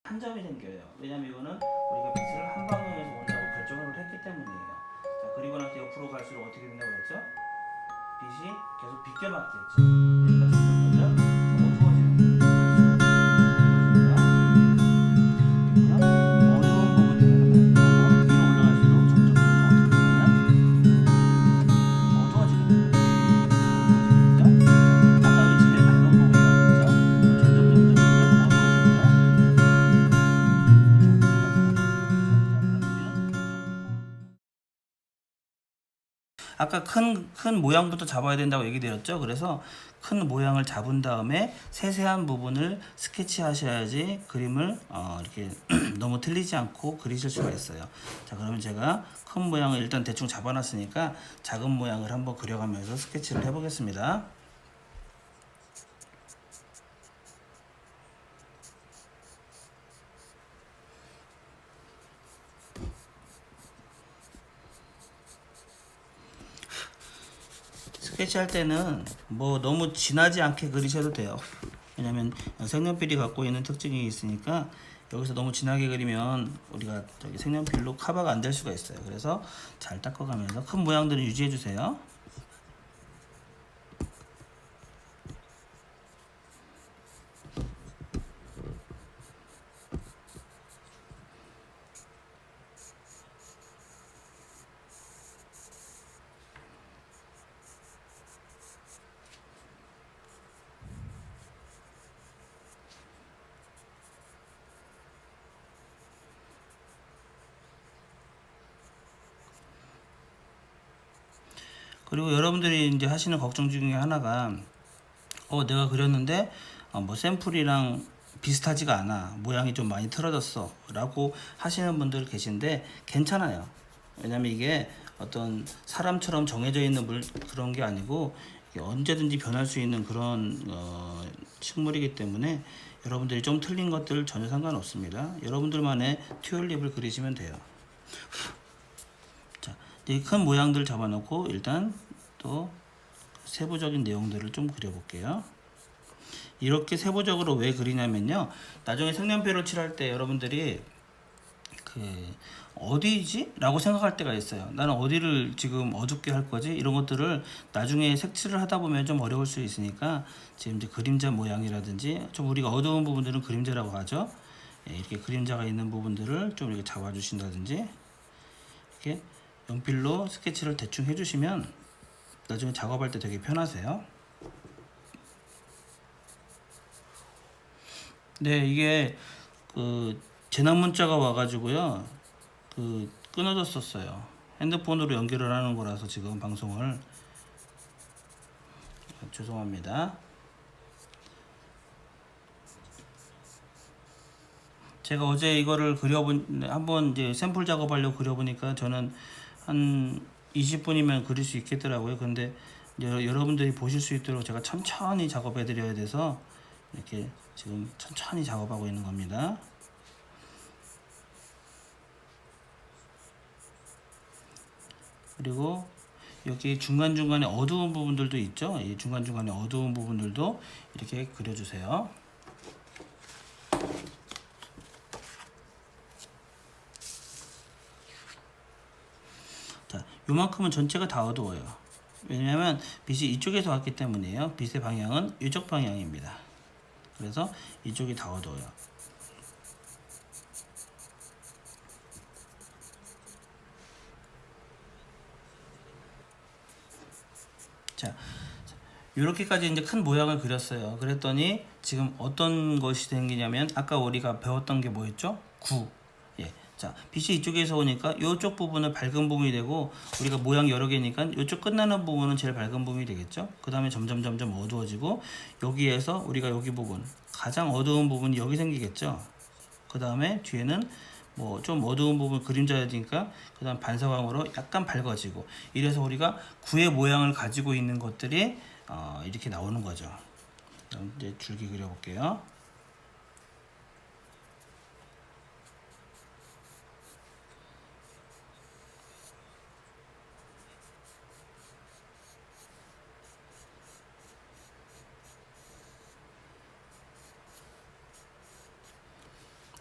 한 점이 생겨요. 왜냐면 이거는 우리가 빛을 한 방향에서 온다고 결정을 했기 때문이에요. 자, 그리고 나서 옆으로 갈수록 어떻게 된다고 그랬죠? 빛이 계속 빗겨 맞겠죠. 그러니까 점점 어두워지는 거예요. 어두운 부분 중에서 밝고 위로 올라갈수록 점점 어떻게 되냐면 어두워지게 돼요. 어두워지겠죠? 아까 우리 제일 밝은 부분이라고 했죠? 점점 어두워지고요. 아까 큰 모양부터 잡아야 된다고 얘기 드렸죠. 그래서 큰 모양을 잡은 다음에 세세한 부분을 스케치 하셔야지 그림을 이렇게 너무 틀리지 않고 그리실 수가 있어요. 자, 그러면 제가 큰 모양을 일단 대충 잡아놨으니까 작은 모양을 한번 그려가면서 스케치를 해보겠습니다. 스케치할 때는 뭐 너무 진하지 않게 그리셔도 돼요. 왜냐면 색연필이 갖고 있는 특징이 있으니까 여기서 너무 진하게 그리면 우리가 저기 색연필로 커버가 안 될 수가 있어요. 그래서 잘 닦아가면서 큰 모양들은 유지해 주세요. 그리고 여러분들이 이제 하시는 걱정 중에 하나가 내가 그렸는데 뭐 샘플이랑 비슷하지가 않아, 모양이 좀 많이 틀어졌어 라고 하시는 분들 계신데 괜찮아요. 왜냐면 이게 어떤 사람처럼 정해져 있는 그런 게 아니고 언제든지 변할 수 있는 그런 식물이기 때문에 여러분들이 좀 틀린 것들 전혀 상관없습니다. 여러분들만의 튤립을 그리시면 돼요. 자, 이 큰 모양들 잡아놓고 일단 또 세부적인 내용들을 좀 그려볼게요. 이렇게 세부적으로 왜 그리냐면요, 나중에 색연필로 칠할 때 여러분들이 어디지? 라고 생각할 때가 있어요. 나는 어디를 지금 어둡게 할 거지? 이런 것들을 나중에 색칠을 하다 보면 좀 어려울 수 있으니까 지금 이제 그림자 모양이라든지 좀 우리가 어두운 부분들은 그림자라고 하죠. 이렇게 그림자가 있는 부분들을 좀 이렇게 잡아주신다든지 이렇게 연필로 스케치를 대충 해주시면 나중에 작업할 때 되게 편하세요. 네, 이게 재난 문자가 와가지고요, 끊어졌었어요. 핸드폰으로 연결을 하는 거라서 지금 방송을 죄송합니다. 제가 어제 이거를 한번 이제 샘플 작업하려고 그려보니까 저는 한 20분이면 그릴 수 있겠더라고요. 근데 여러분들이 보실 수 있도록 제가 천천히 작업해 드려야 돼서 이렇게 지금 천천히 작업하고 있는 겁니다. 그리고 여기 중간중간에 어두운 부분들도 있죠. 이 중간중간에 어두운 부분들도 이렇게 그려주세요. 자, 요만큼은 전체가 다 어두워요. 왜냐하면 빛이 이쪽에서 왔기 때문이에요. 빛의 방향은 이쪽 방향입니다. 그래서 이쪽이 다 어두워요. 자, 이렇게까지 이제 큰 모양을 그렸어요. 그랬더니 지금 어떤 것이 생기냐면 아까 우리가 배웠던 게 뭐였죠? 구. 예. 자, 빛이 이쪽에서 오니까 이쪽 부분은 밝은 부분이 되고 우리가 모양 여러 개니까 이쪽 끝나는 부분은 제일 밝은 부분이 되겠죠? 그 다음에 점점 어두워지고 여기에서 우리가 여기 부분 가장 어두운 부분이 여기 생기겠죠? 그 다음에 뒤에는 뭐 좀 어두운 부분 그림자니까 그 다음 반사광으로 약간 밝아지고 이래서 우리가 구의 모양을 가지고 있는 것들이 이렇게 나오는 거죠. 그럼 이제 줄기 그려볼게요.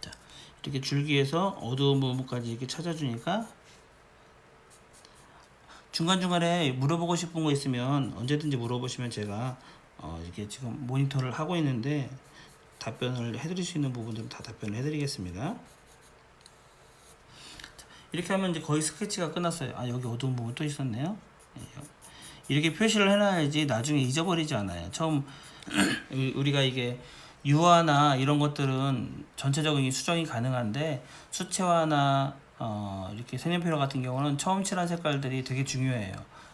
자, 이렇게 줄기에서 어두운 부분까지 이렇게 찾아주니까 중간중간에 물어보고 싶은 거 있으면 언제든지 물어보시면 제가 이렇게 지금 모니터를 하고 있는데 답변을 해드릴 수 있는 부분들은 다 답변을 해드리겠습니다. 이렇게 하면 이제 거의 스케치가 끝났어요. 아, 여기 어두운 부분 또 있었네요. 이렇게 표시를 해놔야지 나중에 잊어버리지 않아요. 처음 우리가 이게 유화나 이런 것들은 전체적인 수정이 가능한데 수채화나 이렇게 색연필 같은 경우는 처음 칠한 색깔들이 되게 중요해요.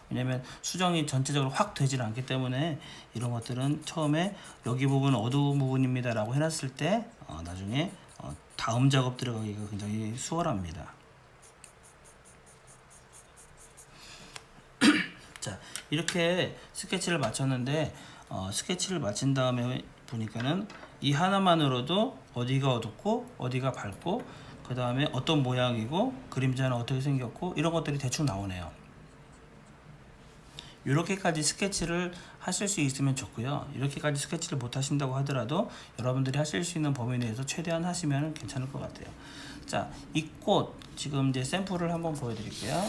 왜냐면 수정이 전체적으로 확 되질 않기 때문에 이런 것들은 처음에 여기 부분 어두운 부분입니다 라고 해놨을 때 나중에 다음 작업 들어가기가 굉장히 수월합니다. 자, 이렇게 스케치를 마쳤는데 스케치를 마친 다음에 보니까는 이 하나만으로도 어디가 어둡고 어디가 밝고 그 다음에 어떤 모양이고 그림자는 어떻게 생겼고 이런 것들이 대충 나오네요. 이렇게까지 스케치를 하실 수 있으면 좋고요. 이렇게까지 스케치를 못 하신다고 하더라도 여러분들이 하실 수 있는 범위 내에서 최대한 하시면 괜찮을 것 같아요. 자, 이 꽃 지금 이제 샘플을 한번 보여드릴게요.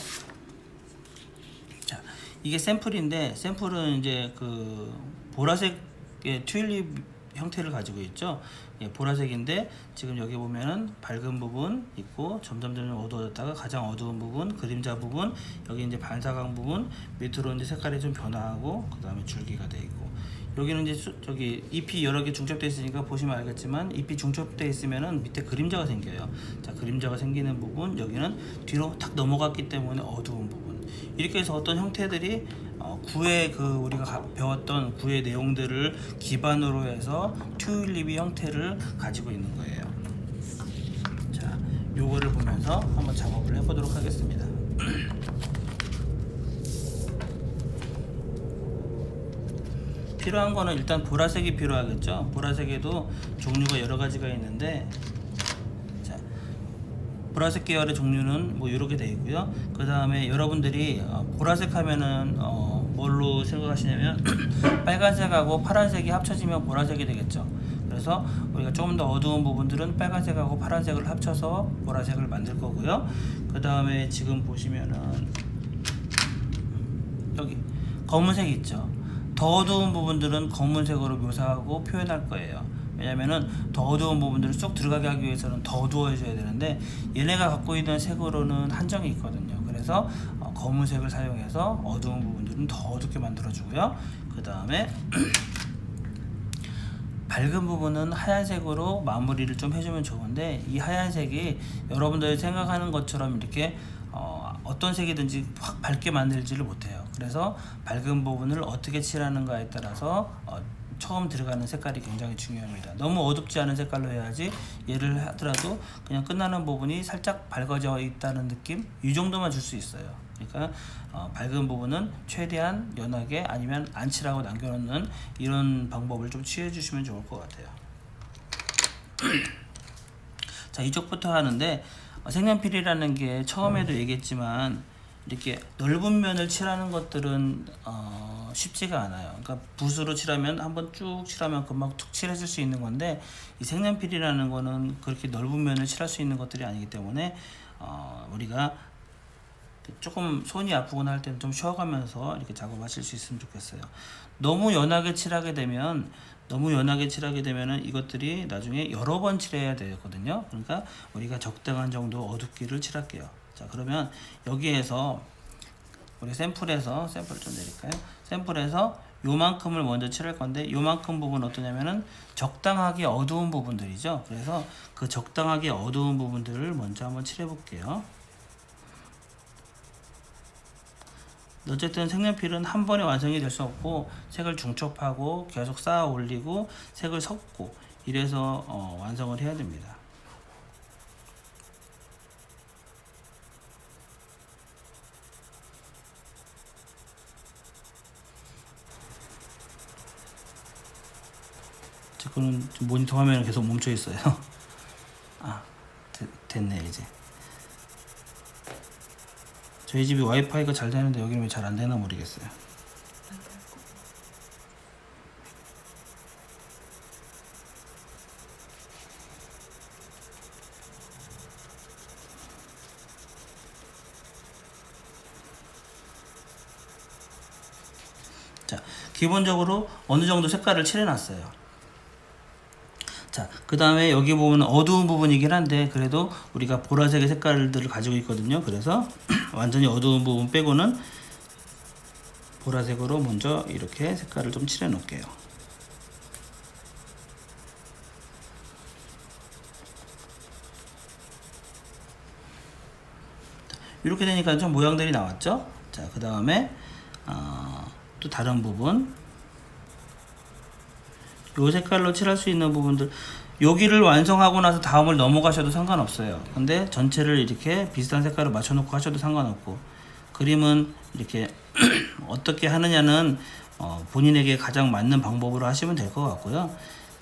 자, 이게 샘플인데 샘플은 이제 그 보라색의 튤립 형태를 가지고 있죠. 예, 보라색인데 지금 여기 보면은 밝은 부분 있고 점점 어두워졌다가 가장 어두운 부분, 그림자 부분, 여기 이제 반사광 부분, 밑으로 이제 색깔이 좀 변화하고 그 다음에 줄기가 돼 있고 여기는 이제 저기 잎이 여러 개 중첩되어 있으니까 보시면 알겠지만 잎이 중첩되어 있으면은 밑에 그림자가 생겨요. 자, 그림자가 생기는 부분 여기는 뒤로 탁 넘어갔기 때문에 어두운 부분 이렇게 해서 어떤 형태들이 구의 그 우리가 배웠던 구의 내용들을 기반으로 해서 튤립의 형태를 가지고 있는 거예요. 자, 요거를 보면서 한번 작업을 해보도록 하겠습니다. 필요한 거는 일단 보라색이 필요하겠죠. 보라색에도 종류가 여러 가지가 있는데 자, 보라색 계열의 종류는 뭐 이렇게 되어 있고요. 그 다음에 여러분들이 보라색 하면은 뭘로 생각하시냐면 빨간색하고 파란색이 합쳐지면 보라색이 되겠죠. 그래서 우리가 조금 더 어두운 부분들은 빨간색하고 파란색을 합쳐서 보라색을 만들 거고요. 그 다음에 지금 보시면은 여기 검은색 있죠. 더 어두운 부분들은 검은색으로 묘사하고 표현할 거예요. 왜냐면은 더 어두운 부분들을 쏙 들어가게 하기 위해서는 더 어두워져야 되는데 얘네가 갖고 있는 색으로는 한정이 있거든요. 그래서 검은색을 사용해서 어두운 부분들은 더 어둡게 만들어주고요. 그 다음에 밝은 부분은 하얀색으로 마무리를 좀 해주면 좋은데 이 하얀색이 여러분들이 생각하는 것처럼 이렇게 어떤 색이든지 확 밝게 만들지를 못해요. 그래서 밝은 부분을 어떻게 칠하는가에 따라서 처음 들어가는 색깔이 굉장히 중요합니다. 너무 어둡지 않은 색깔로 해야지 얘를 하더라도 그냥 끝나는 부분이 살짝 밝아져 있다는 느낌? 이 정도만 줄 수 있어요. 그러니까 밝은 부분은 최대한 연하게 아니면 안 칠하고 남겨놓는 이런 방법을 좀 취해 주시면 좋을 것 같아요. 자, 이쪽부터 하는데 색연필이라는 게 처음에도 얘기했지만 이렇게 넓은 면을 칠하는 것들은 쉽지가 않아요. 그러니까 붓으로 칠하면 한번 쭉 칠하면 금방 툭 칠해질 수 있는 건데 이 색연필이라는 거는 그렇게 넓은 면을 칠할 수 있는 것들이 아니기 때문에 우리가 조금 손이 아프거나 할 때는 좀 쉬어가면서 이렇게 작업하실 수 있으면 좋겠어요. 너무 연하게 칠하게 되면은 이것들이 나중에 여러 번 칠해야 되거든요. 그러니까 우리가 적당한 정도 어둡기를 칠할게요. 자, 그러면 여기에서 우리 샘플에서 샘플을 좀 내릴까요? 샘플에서 요만큼을 먼저 칠할 건데 요만큼 부분 어떠냐면은 적당하게 어두운 부분들이죠. 그래서 그 적당하게 어두운 부분들을 먼저 한번 칠해 볼게요. 어쨌든 색연필은 한 번에 완성이 될 수 없고 색을 중첩하고 계속 쌓아 올리고 색을 섞고 이래서 완성을 해야 됩니다. 그는 모니터 화면은 계속 멈춰 있어요. 아, 됐네 이제. 저희 집이 와이파이가 잘 되는데 여기는 왜 잘 안 되나 모르겠어요. 자, 기본적으로 어느 정도 색깔을 칠해놨어요. 자, 그 다음에 여기 보면 어두운 부분이긴 한데 그래도 우리가 보라색의 색깔들을 가지고 있거든요. 그래서 완전히 어두운 부분 빼고는 보라색으로 먼저 이렇게 색깔을 좀 칠해 놓을게요. 이렇게 되니까 좀 모양들이 나왔죠. 자, 그 다음에 또 다른 부분, 요 색깔로 칠할 수 있는 부분들, 여기를 완성하고 나서 다음을 넘어가셔도 상관없어요. 근데 전체를 이렇게 비슷한 색깔을 맞춰놓고 하셔도 상관없고, 그림은 이렇게 어떻게 하느냐는 본인에게 가장 맞는 방법으로 하시면 될 것 같고요.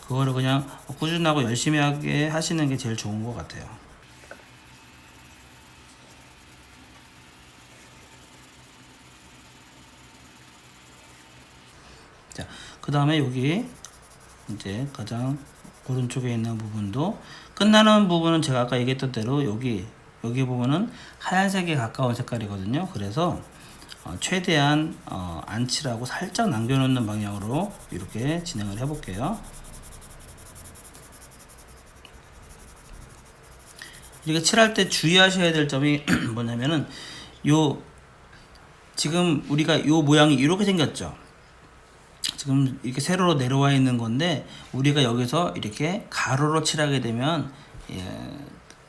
그거를 그냥 꾸준하고 열심히 하게 하시는 게 제일 좋은 것 같아요. 자, 그 다음에 여기 이제 가장 오른쪽에 있는 부분도, 끝나는 부분은 제가 아까 얘기했던 대로 여기 부분은 하얀색에 가까운 색깔이거든요. 그래서 최대한 안 칠하고 살짝 남겨놓는 방향으로 이렇게 진행을 해 볼게요. 이렇게 칠할 때 주의하셔야 될 점이 뭐냐면은, 지금 우리가 요 모양이 이렇게 생겼죠. 지금 이렇게 세로로 내려와 있는 건데, 우리가 여기서 이렇게 가로로 칠하게 되면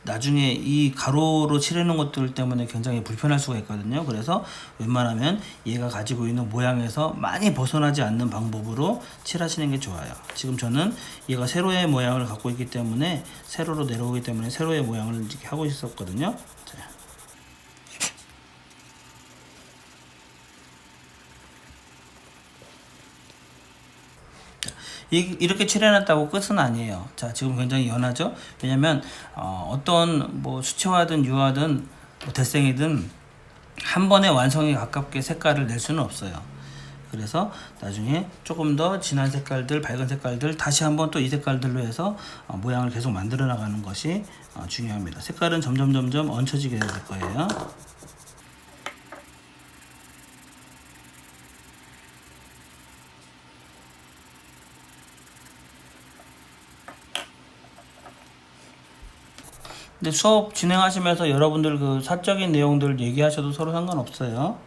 나중에 이 가로로 칠해놓은 것들 때문에 굉장히 불편할 수가 있거든요. 그래서 웬만하면 얘가 가지고 있는 모양에서 많이 벗어나지 않는 방법으로 칠하시는 게 좋아요. 지금 저는 얘가 세로의 모양을 갖고 있기 때문에, 세로로 내려오기 때문에 세로의 모양을 이렇게 하고 있었거든요. 자. 이렇게 칠해놨다고 끝은 아니에요. 자, 지금 굉장히 연하죠? 왜냐면 어떤 뭐 수채화든 유화든 뭐 대생이든 한 번에 완성에 가깝게 색깔을 낼 수는 없어요. 그래서 나중에 조금 더 진한 색깔들, 밝은 색깔들, 다시 한번 또 이 색깔들로 해서 모양을 계속 만들어 나가는 것이 중요합니다. 색깔은 점점 얹혀지게 될 거예요. 근데 수업 진행하시면서 여러분들 그 사적인 내용들 얘기하셔도 서로 상관없어요.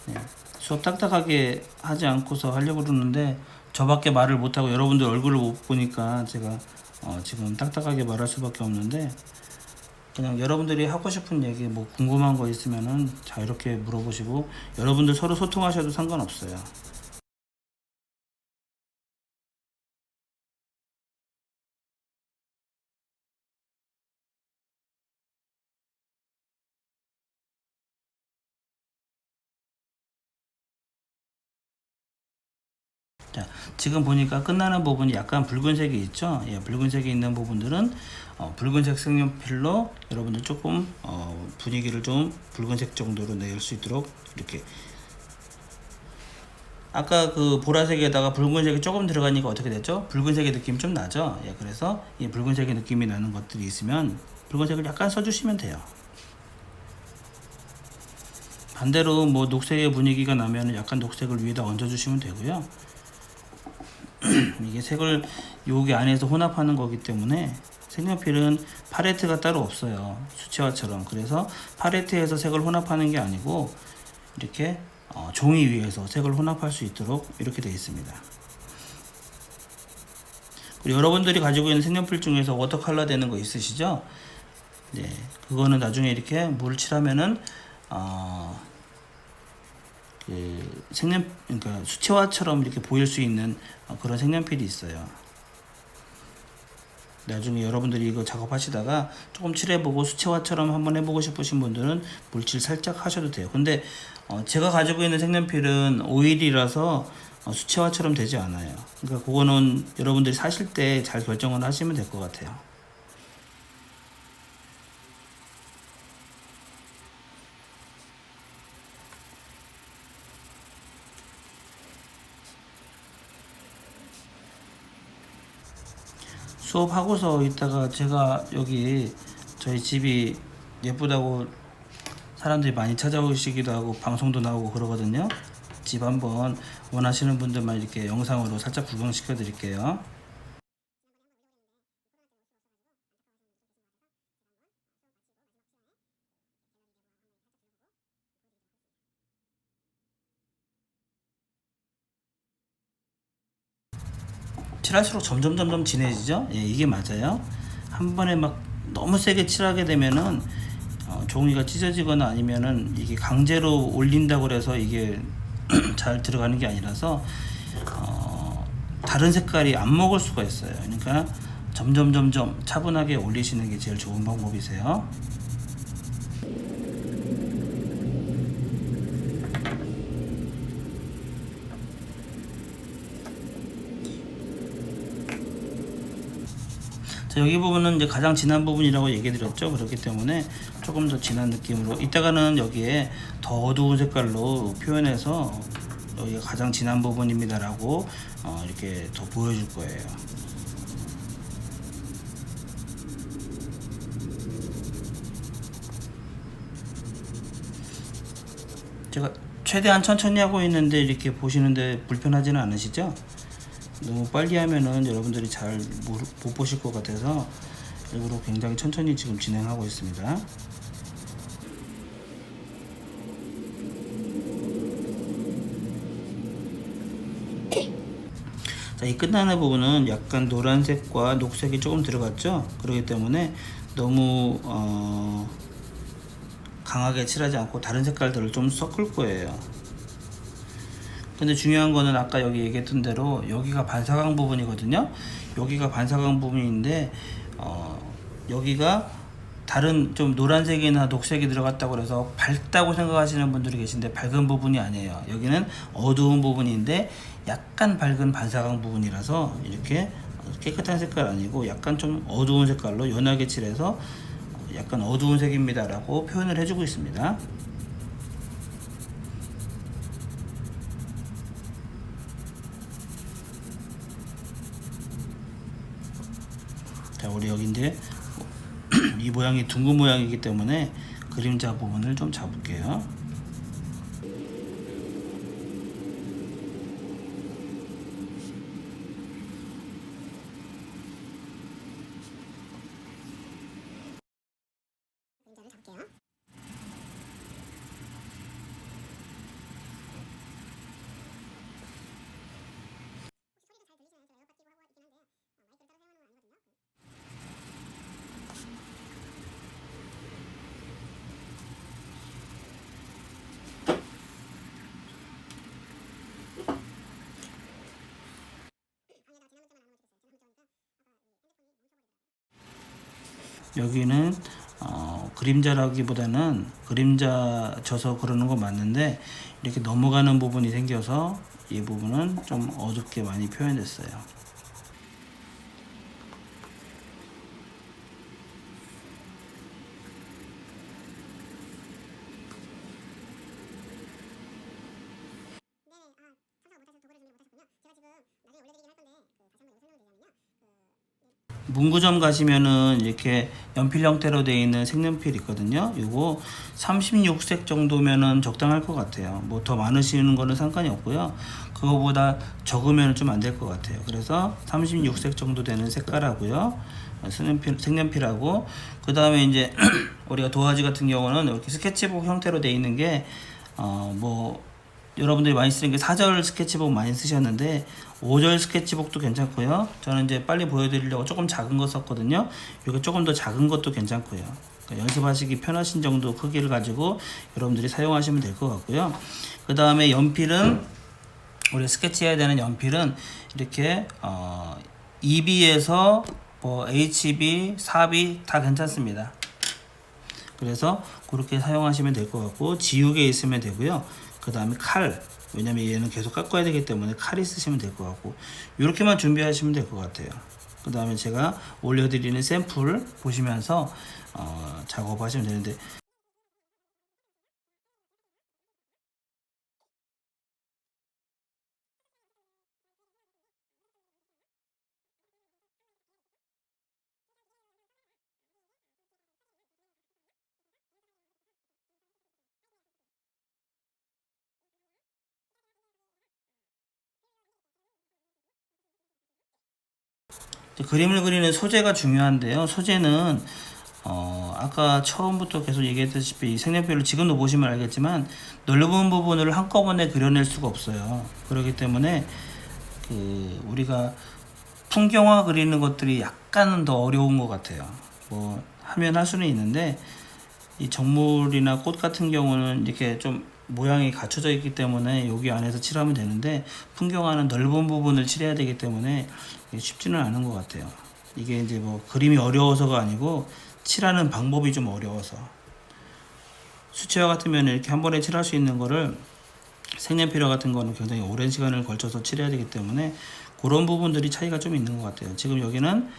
네. 수업 딱딱하게 하지 않고서 하려고 그러는데 저밖에 말을 못하고 여러분들 얼굴을 못 보니까 제가 지금 딱딱하게 말할 수밖에 없는데, 그냥 여러분들이 하고 싶은 얘기, 뭐 궁금한 거 있으면은 자유롭게 물어보시고 여러분들 서로 소통하셔도 상관없어요. 자, 지금 보니까 끝나는 부분이 약간 붉은색이 있죠. 예, 붉은색이 있는 부분들은 붉은색 색연필로 여러분들 조금 분위기를 좀 붉은색 정도로 낼 수 있도록 이렇게, 아까 그 보라색에다가 붉은색이 조금 들어가니까 어떻게 됐죠? 붉은색의 느낌이 좀 나죠. 예, 그래서 이 붉은색의 느낌이 나는 것들이 있으면 붉은색을 약간 써주시면 돼요. 반대로 뭐 녹색의 분위기가 나면 약간 녹색을 위에다 얹어주시면 되고요. 이게 색을 여기 안에서 혼합하는 거기 때문에 색연필은 팔레트가 따로 없어요. 수채화처럼. 그래서 팔레트에서 색을 혼합하는 게 아니고 이렇게 종이 위에서 색을 혼합할 수 있도록 이렇게 되어 있습니다. 그리고 여러분들이 가지고 있는 색연필 중에서 워터컬러 되는 거 있으시죠? 네, 그거는 나중에 이렇게 물 칠하면은 그러니까 수채화처럼 이렇게 보일 수 있는 그런 색연필이 있어요. 나중에 여러분들이 이거 작업하시다가 조금 칠해보고 수채화처럼 한번 해보고 싶으신 분들은 물칠 살짝 하셔도 돼요. 근데 제가 가지고 있는 색연필은 오일이라서 수채화처럼 되지 않아요. 그러니까 그거는 여러분들이 사실 때 잘 결정을 하시면 될 것 같아요. 수업하고서 있다가 제가 여기 저희 집이 예쁘다고 사람들이 많이 찾아오시기도 하고 방송도 나오고 그러거든요. 집 한번 원하시는 분들만 이렇게 영상으로 살짝 구경시켜 드릴게요. 칠할수록 점점 진해지죠? 예, 이게 맞아요. 한 번에 막 너무 세게 칠하게 되면은 종이가 찢어지거나 아니면은 이게 강제로 올린다고 그래서 이게 잘 들어가는 게 아니라서 다른 색깔이 안 먹을 수가 있어요. 그러니까 점점 차분하게 올리시는 게 제일 좋은 방법이세요. 자, 여기 부분은 이제 가장 진한 부분이라고 얘기 드렸죠. 그렇기 때문에 조금 더 진한 느낌으로 이따가는 여기에 더 어두운 색깔로 표현해서 여기가 가장 진한 부분입니다 라고 이렇게 더 보여줄 거예요. 제가 최대한 천천히 하고 있는데 이렇게 보시는데 불편하지는 않으시죠? 너무 빨리 하면은 여러분들이 잘 못 보실 것 같아서 일부러 굉장히 천천히 지금 진행하고 있습니다. 자, 이 끝나는 부분은 약간 노란색과 녹색이 조금 들어갔죠. 그렇기 때문에 너무 강하게 칠하지 않고 다른 색깔들을 좀 섞을 거예요. 근데 중요한 거는 아까 여기 얘기했던 대로 여기가 반사광 부분이거든요. 여기가 반사광 부분인데 여기가 다른 좀 노란색이나 녹색이 들어갔다고 해서 밝다고 생각하시는 분들이 계신데 밝은 부분이 아니에요. 여기는 어두운 부분인데 약간 밝은 반사광 부분이라서 이렇게 깨끗한 색깔 아니고 약간 좀 어두운 색깔로 연하게 칠해서 약간 어두운 색입니다 라고 표현을 해주고 있습니다. 자, 우리 여기 이제 이 모양이 둥근 모양이기 때문에 그림자 부분을 좀 잡을게요. 여기는 그림자라기보다는 그림자 져서 그러는 거 맞는데 이렇게 넘어가는 부분이 생겨서 이 부분은 좀 어둡게 많이 표현됐어요. 문구점 가시면은 이렇게 연필 형태로 되어 있는 색연필 있거든요. 요거 36색 정도면은 적당할 것 같아요. 뭐 더 많으시는 거는 상관이 없고요. 그거보다 적으면 좀 안 될 것 같아요. 그래서 36색 정도 되는 색깔하고요. 색연필하고 그 다음에 이제 우리가 도화지 같은 경우는 이렇게 스케치북 형태로 되어 있는 게 뭐 여러분들이 많이 쓰는 게 4절 스케치북 많이 쓰셨는데 5절 스케치북도 괜찮고요. 저는 이제 빨리 보여드리려고 조금 작은 거 썼거든요. 이거 조금 더 작은 것도 괜찮고요. 그러니까 연습하시기 편하신 정도 크기를 가지고 여러분들이 사용하시면 될 것 같고요. 그 다음에 연필은 우리 스케치해야 되는 연필은 이렇게 2B에서 뭐 HB, 4B 다 괜찮습니다. 그래서 그렇게 사용하시면 될 것 같고 지우개 있으면 되고요. 그 다음에 칼, 왜냐면 얘는 계속 깎아야 되기 때문에 칼 있으시면 될 것 같고 이렇게만 준비하시면 될 것 같아요. 그 다음에 제가 올려드리는 샘플 보시면서 작업하시면 되는데 그림을 그리는 소재가 중요한데요. 소재는 아까 처음부터 계속 얘기했다시피 이 색연필로 지금도 보시면 알겠지만 넓은 부분을 한꺼번에 그려낼 수가 없어요. 그렇기 때문에 우리가 풍경화 그리는 것들이 약간은 더 어려운 것 같아요. 뭐 하면 할 수는 있는데 이 정물이나 꽃 같은 경우는 이렇게 좀 모양이 갖춰져 있기 때문에 여기 안에서 칠하면 되는데 풍경화는 넓은 부분을 칠해야 되기 때문에 쉽지는 않은 것 같아요. 이게 이제 뭐 그림이 어려워서가 아니고 칠하는 방법이 좀 어려워서. 수채화 같으면 이렇게 한 번에 칠할 수 있는 거를 색연필화 같은 거는 굉장히 오랜 시간을 걸쳐서 칠해야 되기 때문에 그런 부분들이 차이가 좀 있는 것 같아요. 지금 여기는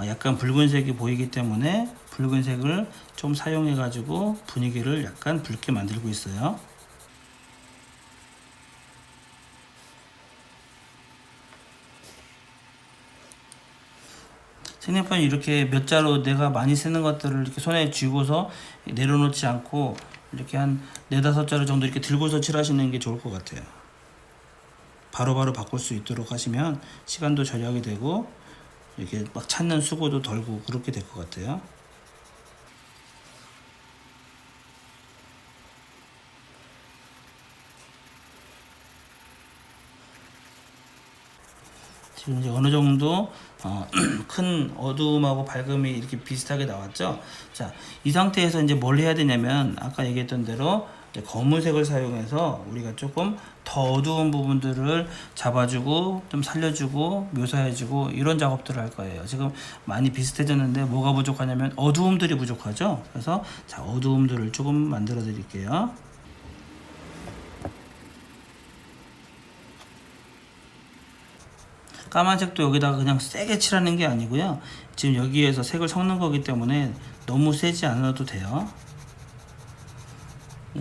약간 붉은색이 보이기 때문에 붉은색을 좀 사용해 가지고 분위기를 약간 붉게 만들고 있어요. 색연필은 이렇게 몇 자로 내가 많이 쓰는 것들을 이렇게 손에 쥐고서 내려놓지 않고 이렇게 한 4-5자루 정도 이렇게 들고서 칠하시는 게 좋을 것 같아요. 바로바로 바꿀 수 있도록 하시면 시간도 절약이 되고 이렇게 막 찾는 수고도 덜고 그렇게 될 것 같아요. 지금 이제 어느 정도 큰 어두움하고 밝음이 이렇게 비슷하게 나왔죠. 자, 이 상태에서 이제 뭘 해야 되냐면 아까 얘기했던 대로 이제 검은색을 사용해서 우리가 조금 더 어두운 부분들을 잡아주고 좀 살려주고 묘사해주고 이런 작업들을 할 거예요. 지금 많이 비슷해졌는데 뭐가 부족하냐면 어두움들이 부족하죠. 그래서 자, 어두움들을 조금 만들어 드릴게요. 까만색도 여기다가 그냥 세게 칠하는 게 아니고요. 지금 여기에서 색을 섞는 거기 때문에 너무 세지 않아도 돼요.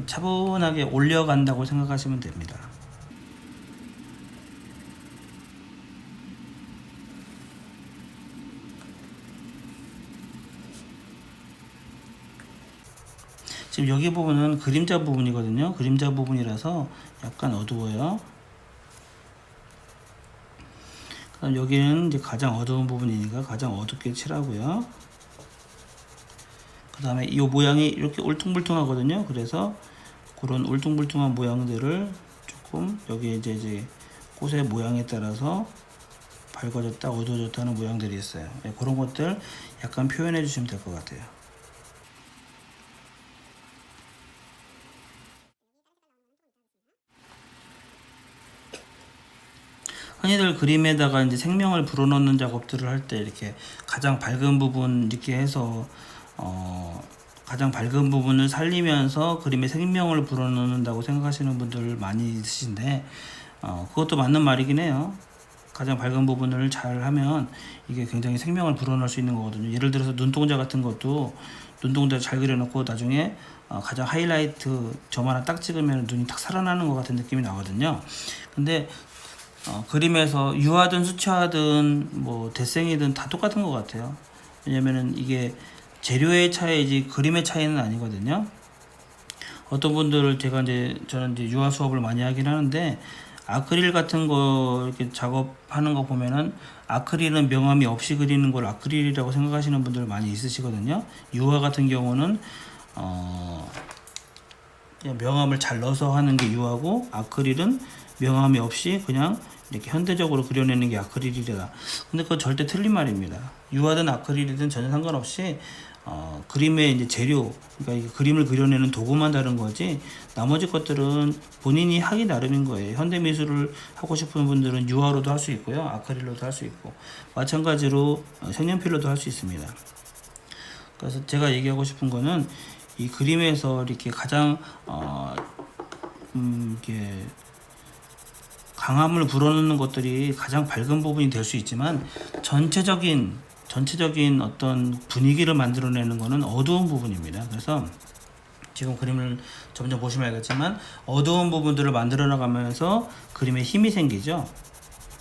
차분하게 올려간다고 생각하시면 됩니다. 지금 여기 부분은 그림자 부분이거든요. 그림자 부분이라서 약간 어두워요. 그럼 여기는 이제 가장 어두운 부분이니까 가장 어둡게 칠하고요. 그 다음에 이 모양이 이렇게 울퉁불퉁하거든요. 그래서 그런 울퉁불퉁한 모양들을 조금 여기 이제 꽃의 모양에 따라서 밝아졌다 어두워졌다 하는 모양들이 있어요. 네, 그런 것들 약간 표현해 주시면 될 것 같아요. 흔히들 그림에다가 이제 생명을 불어넣는 작업들을 할 때 이렇게 가장 밝은 부분 이렇게 해서 가장 밝은 부분을 살리면서 그림에 생명을 불어넣는다고 생각하시는 분들 많이 있으신데 그것도 맞는 말이긴 해요. 가장 밝은 부분을 잘 하면 이게 굉장히 생명을 불어넣을 수 있는 거거든요. 예를 들어서 눈동자 같은 것도 눈동자 잘 그려놓고 나중에 가장 하이라이트 점 하나 딱 찍으면 눈이 딱 살아나는 것 같은 느낌이 나거든요. 근데 그림에서 유화든 수채화든 뭐 대생이든 다 똑같은 것 같아요. 왜냐면은 이게 재료의 차이지 그림의 차이는 아니거든요. 어떤 분들을 저는 이제 유화 수업을 많이 하긴 하는데 아크릴 같은 거 이렇게 작업하는 거 보면은 아크릴은 명암이 없이 그리는 걸 아크릴이라고 생각하시는 분들 많이 있으시거든요. 유화 같은 경우는 그냥 명암을 잘 넣어서 하는 게 유화고 아크릴은 명암이 없이 그냥 이렇게 현대적으로 그려내는 게 아크릴이다. 근데 그건 절대 틀린 말입니다. 유화든 아크릴이든 전혀 상관없이 그림의 이제 재료, 그러니까 그림을 그려내는 도구만 다른 거지 나머지 것들은 본인이 하기 나름인 거예요. 현대 미술을 하고 싶은 분들은 유화로도 할 수 있고요, 아크릴로도 할 수 있고 마찬가지로 색연필로도 할 수 있습니다. 그래서 제가 얘기하고 싶은 거는 이 그림에서 이렇게 가장 이렇게 강함을 불어넣는 것들이 가장 밝은 부분이 될 수 있지만 전체적인 어떤 분위기를 만들어내는 것은 어두운 부분입니다. 그래서 지금 그림을 점점 보시면 알겠지만 어두운 부분들을 만들어 나가면서 그림에 힘이 생기죠.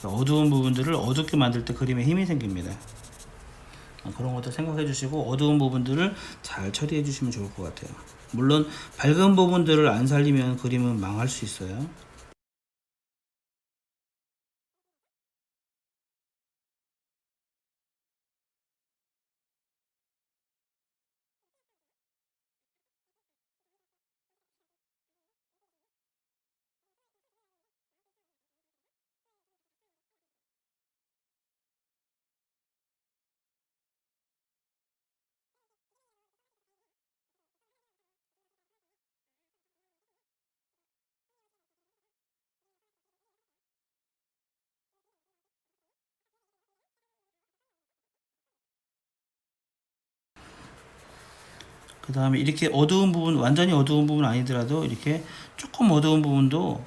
어두운 부분들을 어둡게 만들 때 그림에 힘이 생깁니다. 그런 것들 생각해 주시고 어두운 부분들을 잘 처리해 주시면 좋을 것 같아요. 물론 밝은 부분들을 안 살리면 그림은 망할 수 있어요. 그 다음에 이렇게 어두운 부분, 완전히 어두운 부분 아니더라도 이렇게 조금 어두운 부분도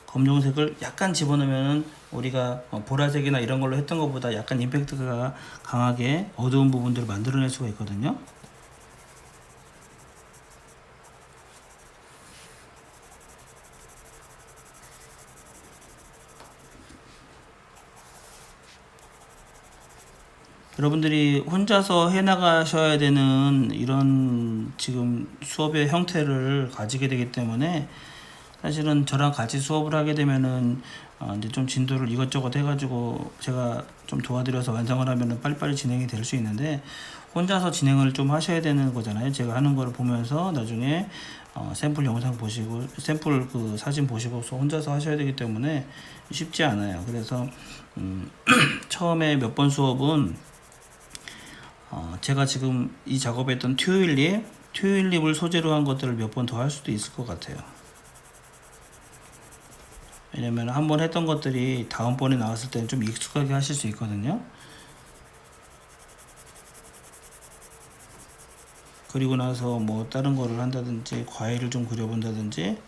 검정색을 약간 집어넣으면 우리가 보라색이나 이런 걸로 했던 것보다 약간 임팩트가 강하게 어두운 부분들을 만들어낼 수가 있거든요. 여러분들이 혼자서 해나가셔야 되는 이런 지금 수업의 형태를 가지게 되기 때문에 사실은 저랑 같이 수업을 하게 되면은 이제 좀 진도를 이것저것 해가지고 제가 좀 도와드려서 완성을 하면은 빨리빨리 진행이 될 수 있는데 혼자서 진행을 좀 하셔야 되는 거잖아요. 제가 하는 거를 보면서 나중에 샘플 영상 보시고 샘플 그 사진 보시고 혼자서 하셔야 되기 때문에 쉽지 않아요. 그래서 처음에 몇 번 수업은 제가 지금 이 작업했던 튜일립을 소재로 한 것들을 몇 번 더 할 수도 있을 것 같아요. 왜냐면 한 번 했던 것들이 다음번에 나왔을 때는 좀 익숙하게 하실 수 있거든요. 그리고 나서 뭐 다른 거를 한다든지 과일을 좀 그려본다든지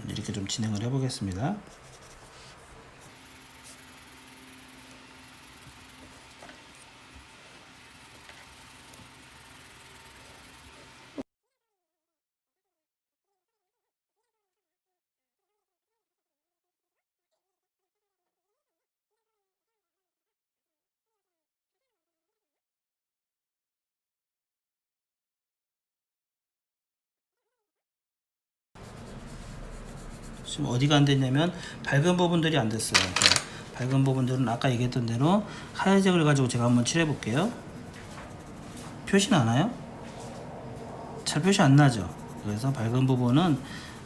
이렇게 좀 진행을 해 보겠습니다. 지금 어디가 안 됐냐면 밝은 부분들이 안 됐어요. 밝은 부분들은 아까 얘기했던 대로 하얀색을 가지고 제가 한번 칠해 볼게요. 표시 나나요? 잘 표시 안 나죠. 그래서 밝은 부분은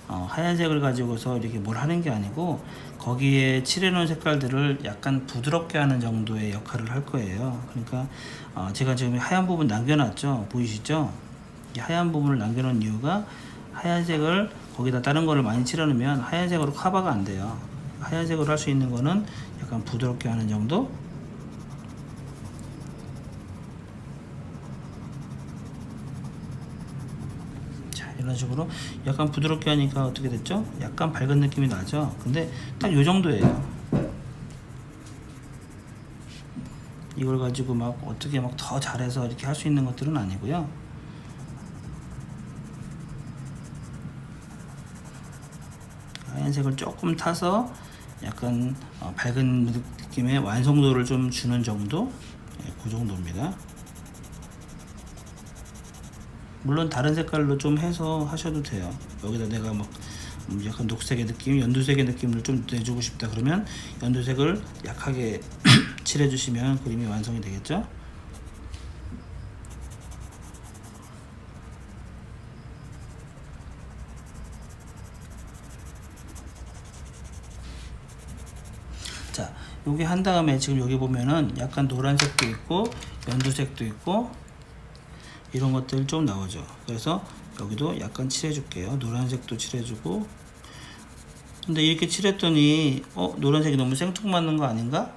하얀색을 가지고서 이렇게 뭘 하는 게 아니고 거기에 칠해 놓은 색깔들을 약간 부드럽게 하는 정도의 역할을 할 거예요. 그러니까 제가 지금 하얀 부분 남겨놨죠. 보이시죠? 이 하얀 부분을 남겨놓은 이유가 하얀색을 거기다 다른 거를 많이 칠해놓으면 하얀색으로 커버가 안 돼요. 하얀색으로 할 수 있는 거는 약간 부드럽게 하는 정도. 자, 이런 식으로 약간 부드럽게 하니까 어떻게 됐죠? 약간 밝은 느낌이 나죠. 근데 딱 요 정도예요. 이걸 가지고 막 어떻게 막 더 잘해서 이렇게 할 수 있는 것들은 아니고요. 하얀색을 조금 타서 약간 밝은 느낌의 완성도를 좀 주는 정도. 그 정도입니다. 물론 다른 색깔로 좀 해서 하셔도 돼요. 여기다 내가 막 약간 녹색의 느낌, 연두색의 느낌을 좀 내주고 싶다 그러면 연두색을 약하게 칠해주시면 그림이 완성이 되겠죠. 자, 여기 한 다음에 지금 여기 보면은 약간 노란색도 있고 연두색도 있고 이런 것들 좀 나오죠. 그래서 여기도 약간 칠해줄게요. 노란색도 칠해주고. 근데 이렇게 칠했더니 노란색이 너무 생뚱맞는 거 아닌가?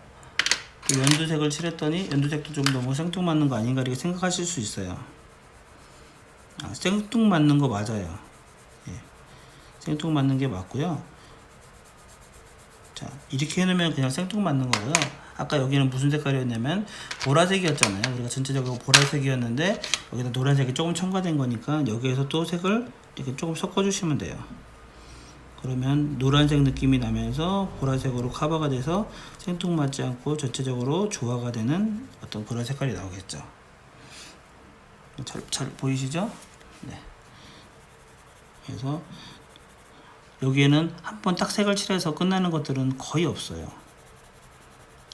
연두색을 칠했더니 연두색도 좀 너무 생뚱맞는 거 아닌가 이렇게 생각하실 수 있어요. 생뚱맞는 거 맞아요. 예. 생뚱맞는 게 맞고요. 자, 이렇게 해놓으면 그냥 생뚱맞는 거고요. 아까 여기는 무슨 색깔이었냐면 보라색이었잖아요. 우리가 전체적으로 보라색이었는데 여기다 노란색이 조금 첨가된 거니까 여기에서 또 색을 이렇게 조금 섞어주시면 돼요. 그러면 노란색 느낌이 나면서 보라색으로 커버가 돼서 생뚱맞지 않고 전체적으로 조화가 되는 어떤 그런 색깔이 나오겠죠. 잘 보이시죠? 네. 그래서 여기에는 한 번 딱 색을 칠해서 끝나는 것들은 거의 없어요.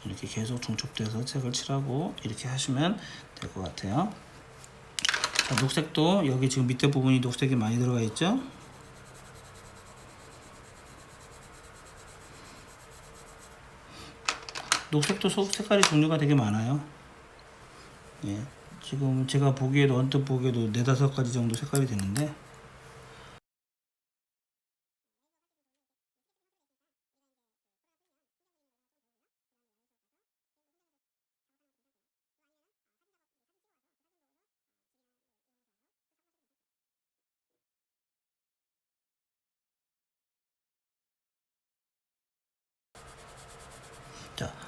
이렇게 계속 중첩돼서 색을 칠하고 이렇게 하시면 될 것 같아요. 자, 녹색도 여기 지금 밑에 부분이 녹색이 많이 들어가 있죠. 녹색도 색깔이 종류가 되게 많아요. 예, 지금 제가 보기에도 언뜻 보기에도 4-5가지 정도 색깔이 되는데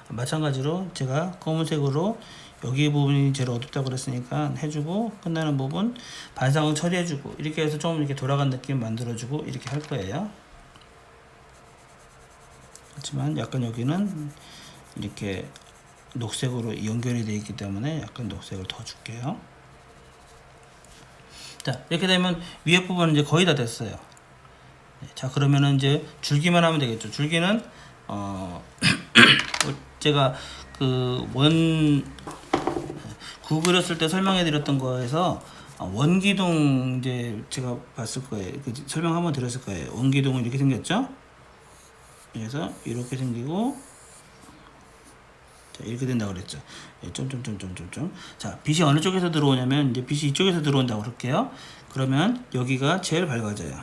마찬가지로 제가 검은색으로 여기 부분이 제일 어둡다고 그랬으니까 해주고, 끝나는 부분 반사광 처리해주고, 이렇게 해서 좀 이렇게 돌아간 느낌 만들어주고 이렇게 할 거예요. 하지만 약간 여기는 이렇게 녹색으로 연결이 되어 있기 때문에 약간 녹색을 더 줄게요. 자, 이렇게 되면 위에 부분은 이제 거의 다 됐어요. 자, 그러면은 이제 줄기만 하면 되겠죠. 줄기는 제가 구 그렸을 때 설명해 드렸던 거에서 원기둥 이제 제가 봤을 거예요. 설명 한번 드렸을 거예요. 원기둥은 이렇게 생겼죠. 그래서 이렇게 생기고, 자, 이렇게 된다고 그랬죠. 점점점점점점. 자, 빛이 어느 쪽에서 들어오냐면 이제 빛이 이쪽에서 들어온다고 그럴게요. 그러면 여기가 제일 밝아져요.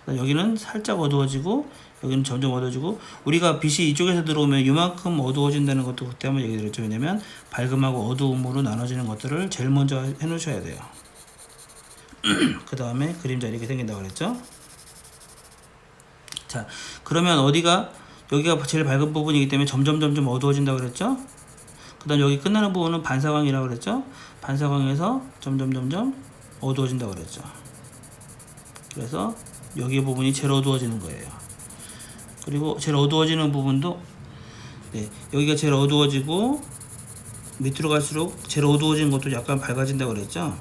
여기는 살짝 어두워지고, 여기는 점점 어두워지고, 우리가 빛이 이쪽에서 들어오면 이만큼 어두워진다는 것도 그때 한번 얘기 드렸죠. 왜냐면 밝음하고 어두움으로 나눠지는 것들을 제일 먼저 해 놓으셔야 돼요. 그 다음에 그림자 이렇게 생긴다고 그랬죠. 자, 그러면 여기가 제일 밝은 부분이기 때문에 점점 어두워진다고 그랬죠. 그 다음 여기 끝나는 부분은 반사광이라고 그랬죠. 반사광에서 점점 어두워진다고 그랬죠. 그래서 여기 부분이 제일 어두워지는 거예요. 그리고 제일 어두워지는 부분도, 네, 여기가 제일 어두워지고 밑으로 갈수록 제일 어두워지는 것도 약간 밝아진다고 그랬죠.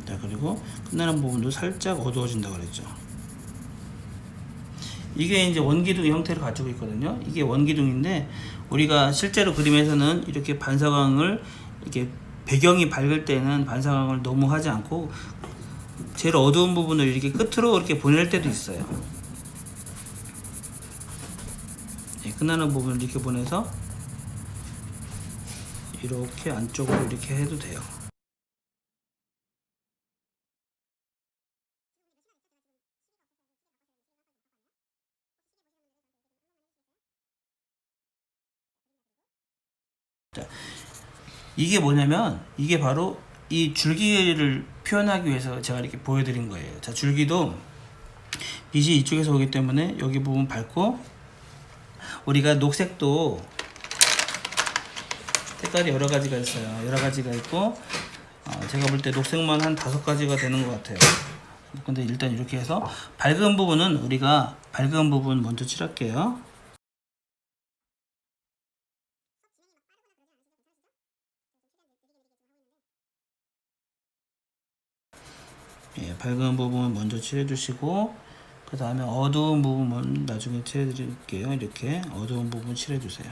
자, 그리고 끝나는 부분도 살짝 어두워진다고 그랬죠. 이게 이제 원기둥 형태를 가지고 있거든요. 이게 원기둥인데, 우리가 실제로 그림에서는 이렇게 반사광을, 이렇게 배경이 밝을 때는 반사광을 너무 하지 않고 제일 어두운 부분을 이렇게 끝으로 이렇게 보낼 때도 있어요. 네, 끝나는 부분을 이렇게 보내서 이렇게 안쪽으로 이렇게 해도 돼요. 자, 이게 뭐냐면, 이게 바로 이 줄기를 표현하기 위해서 제가 이렇게 보여드린 거예요. 자, 줄기도 빛이 이쪽에서 오기 때문에 여기 부분 밝고, 우리가 녹색도 색깔이 여러 가지가 있어요. 여러 가지가 있고, 제가 볼 때 녹색만 한 5가지가 되는 것 같아요. 근데 일단 이렇게 해서 밝은 부분은 우리가 밝은 부분 먼저 칠할게요. 예, 밝은 부분 먼저 칠해주시고, 그 다음에 어두운 부분 나중에 칠해드릴게요. 이렇게 어두운 부분 칠해주세요.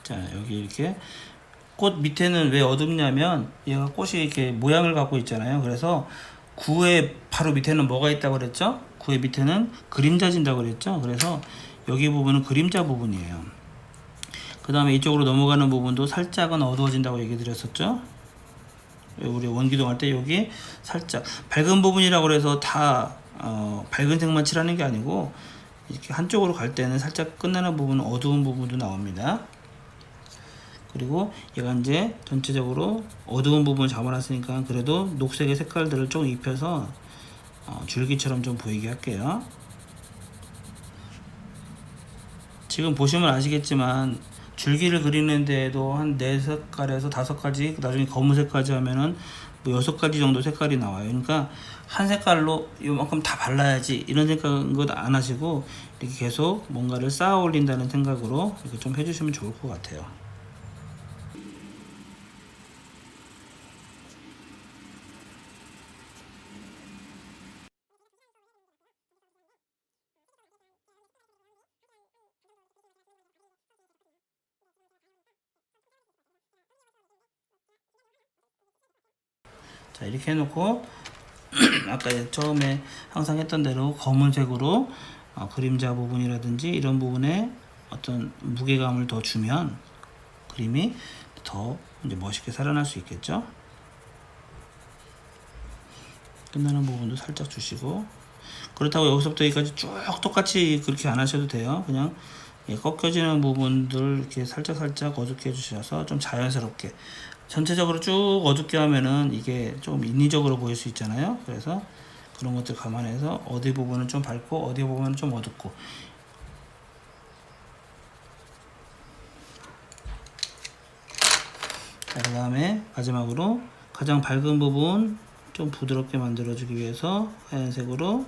자, 여기 이렇게 꽃 밑에는 왜 어둡냐면, 얘가 꽃이 이렇게 모양을 갖고 있잖아요. 그래서 구의 바로 밑에는 뭐가 있다고 그랬죠? 구의 밑에는 그림자 진다고 그랬죠. 그래서 여기 부분은 그림자 부분이에요. 그 다음에 이쪽으로 넘어가는 부분도 살짝은 어두워진다고 얘기 드렸었죠. 우리 원기둥 할 때 여기 살짝 밝은 부분이라고 해서 다 밝은 색만 칠하는 게 아니고, 이렇게 한쪽으로 갈 때는 살짝 끝나는 부분은 어두운 부분도 나옵니다. 그리고 얘가 이제 전체적으로 어두운 부분을 잡아놨으니까 그래도 녹색의 색깔들을 좀 입혀서 줄기처럼 좀 보이게 할게요. 지금 보시면 아시겠지만 줄기를 그리는데도 한 4색깔에서 5가지, 나중에 검은색까지 하면은 뭐 6가지 정도 색깔이 나와요. 그러니까 한 색깔로 이만큼 다 발라야지 이런 생각은 안 하시고, 이렇게 계속 뭔가를 쌓아 올린다는 생각으로 이렇게 좀 해주시면 좋을 것 같아요. 자, 이렇게 해놓고 아까 처음에 항상 했던 대로 검은색으로 그림자 부분이라든지 이런 부분에 어떤 무게감을 더 주면 그림이 더 이제 멋있게 살아날 수 있겠죠. 끝나는 부분도 살짝 주시고, 그렇다고 여기서부터 여기까지 쭉 똑같이 그렇게 안 하셔도 돼요. 그냥 꺾여지는 부분들 이렇게 살짝 어둡게 해주셔서 좀 자연스럽게, 전체적으로 쭉 어둡게 하면은 이게 좀 인위적으로 보일 수 있잖아요. 그래서 그런 것들 감안해서 어디 부분은 좀 밝고 어디 부분은 좀 어둡고. 자, 그 다음에 마지막으로 가장 밝은 부분 좀 부드럽게 만들어주기 위해서 하얀색으로,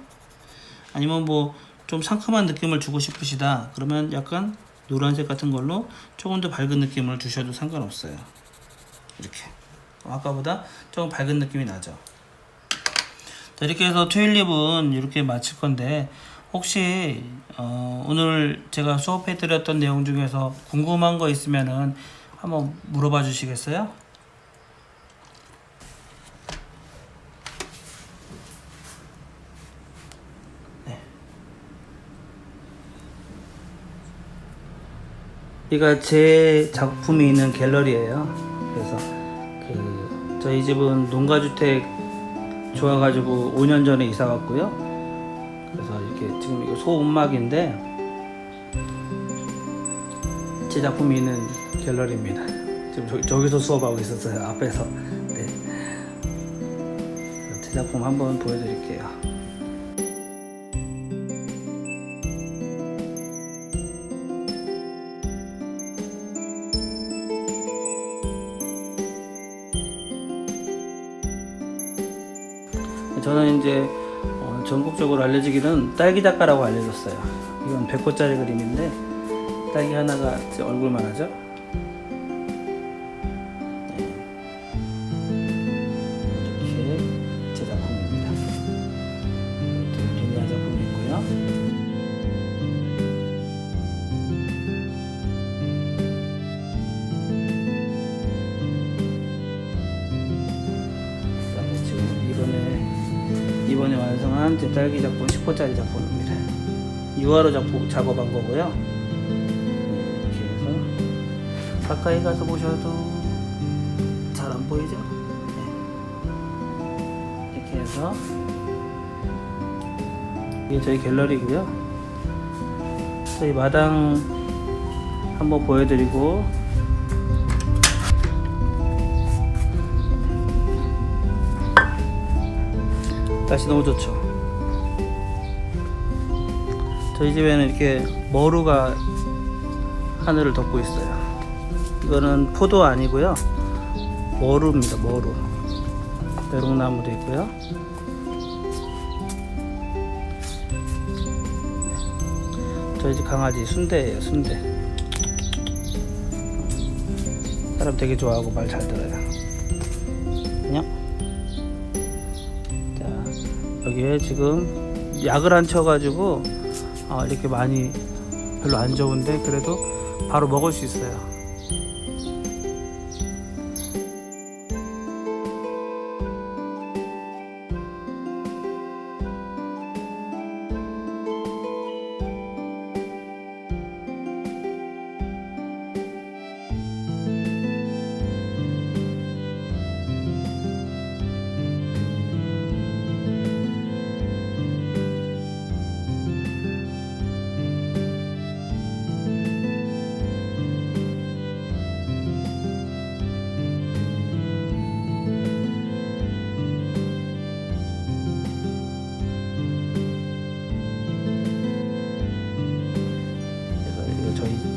아니면 뭐 좀 상큼한 느낌을 주고 싶으시다 그러면 약간 노란색 같은 걸로 조금 더 밝은 느낌을 주셔도 상관없어요. 이렇게 아까보다 조금 밝은 느낌이 나죠. 자, 이렇게 해서 튤립은 이렇게 마칠 건데, 혹시 오늘 제가 수업해 드렸던 내용 중에서 궁금한 거 있으면은 한번 물어봐 주시겠어요? 여기가 제 작품이 있는 갤러리예요. 그래서 저희 집은 농가주택 좋아가지고 5년 전에 이사 왔고요. 그래서 이렇게 지금 이거 소음막인데 제 작품이 있는 갤러리입니다. 지금 저기서 수업하고 있었어요. 앞에서. 네. 제 작품 한번 보여드릴게요. 저는 이제 전국적으로 알려지기는 딸기 작가라고 알려졌어요. 이건 100호짜리 그림인데 딸기 하나가 제 얼굴만 하죠. 네. 이렇게 제 작품입니다. 리니아 작품이 있고요. 이번에 완성한 제 딸기 작품 10호짜리 작품입니다. 유화로 작업한 거고요. 이렇게 해서 가까이 가서 보셔도 잘 안 보이죠? 네. 이렇게 해서 이게 저희 갤러리고요. 저희 마당 한번 보여드리고, 날씨 너무 좋죠. 저희 집에는 이렇게 머루가 하늘을 덮고 있어요. 이거는 포도 아니고요, 머루입니다. 머루. 배롱나무도 있고요. 저희 집 강아지 순대예요. 순대. 사람 되게 좋아하고 말 잘 들어요. 안녕. 여기에 지금 약을 안 쳐가지고 이렇게 많이 별로 안 좋은데 그래도 바로 먹을 수 있어요.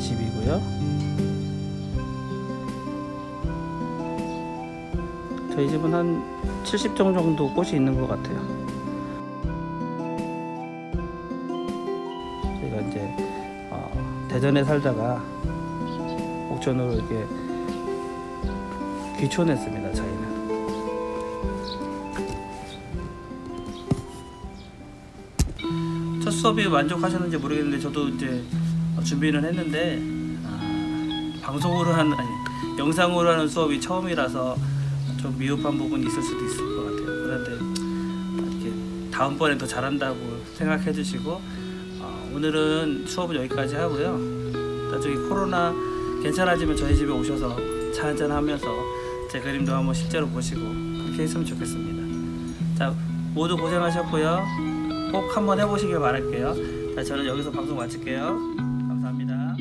집이고요. 저희 집은 한 70종 정도 꽃이 있는 것 같아요. 저희가 이제 대전에 살다가 옥천으로 이렇게 귀촌했습니다. 저희는. 첫 수업이 만족하셨는지 모르겠는데 저도 이제 준비는 했는데 방송으로 하는 영상으로 하는 수업이 처음이라서 좀 미흡한 부분이 있을 수도 있을 것 같아요. 그런데 이렇게 다음번에 더 잘한다고 생각해 주시고 오늘은 수업은 여기까지 하고요. 나중에 코로나 괜찮아지면 저희 집에 오셔서 차 한잔 하면서 제 그림도 한번 실제로 보시고 그렇게 했으면 좋겠습니다. 자, 모두 고생하셨고요. 꼭 한번 해보시길 바랄게요. 자, 저는 여기서 방송 마칠게요. 감사합니다.